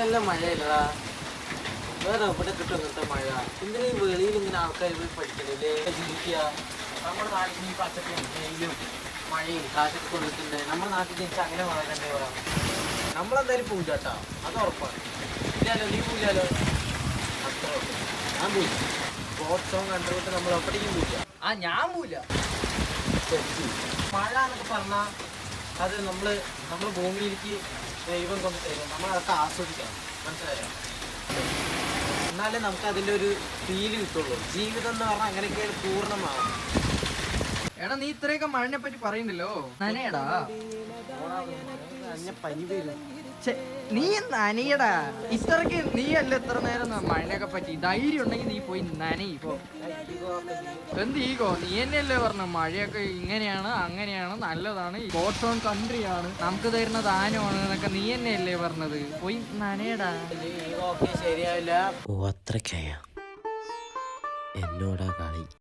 നല്ല മഴയല്ലടാ. വേറെ എവിടെ കിട്ടും ഇങ്ങനത്തെ മഴ? എന്തിനാ ഈ വെളിയിൽ ഇങ്ങനെ ആൾക്കാർ പോയി പഠിക്കണില്ലേ? ജീവിക്കുക നമ്മുടെ നാട്ടിൽ ഈ പച്ചക്കും വെയിലും മഴയും കാറ്റൊക്കെ കൊണ്ടിട്ടുണ്ട്. നമ്മുടെ നാട്ടിൽ ജനിച്ചാൽ അങ്ങനെ വളരണ്ടേ? പറയാം നമ്മളെന്തായാലും പോവില്ല കേട്ടോ, അത് ഉറപ്പാണ്. ഇല്ലാലോ, നീ പോവില്ലാലോ? അത്ര ഞാൻ പോയി സ്പോർട്സ് സോങ് കണ്ടുകൊണ്ട് നമ്മൾ എവിടേക്കും പോയില്ല. ഞാൻ പോവില്ല. മഴ എന്നൊക്കെ പറഞ്ഞാൽ അത് നമ്മൾ ഭൂമിയിലേക്ക് ദൈവം കൊണ്ട് തരും. നമ്മളതൊക്കെ ആസ്വദിക്കണം, മനസ്സിലായോ? എന്നാലേ നമുക്ക് അതിൻ്റെ ഒരു ഫീല് കിട്ടുള്ളൂ. ജീവിതം എന്ന് പറഞ്ഞാൽ അങ്ങനെയൊക്കെ പൂർണ്ണമാകും. എടാ നീ ഇത്രയൊക്കെ മഴനെ പറ്റി പറയുന്നല്ലോ, നനയടാ. പനി വരും. നീ നനയടാ. ഇത്രക്ക് നീ അല്ല ഇത്ര നേരം മഴനെയൊക്കെ പറ്റി ധൈര്യം ഉണ്ടെങ്കിൽ നീ പോയി നനയിപ്പോ. എന്ത് ഈഗോ? നീ തന്നെയല്ലേ പറഞ്ഞു മഴയൊക്കെ ഇങ്ങനെയാണ് അങ്ങനെയാണ് നല്ലതാണ്, ഗോഡ്സ് ഓൺ കൺട്രിയാണ്, നമുക്ക് തരുന്ന ദാനമാണ് എന്നൊക്കെ നീ തന്നെയല്ലേ പറഞ്ഞത്. പോയി നനയടാ. ശരിയാവില്ല. ഓ അത്രയ്ക്കായ എന്നോടാ കളി.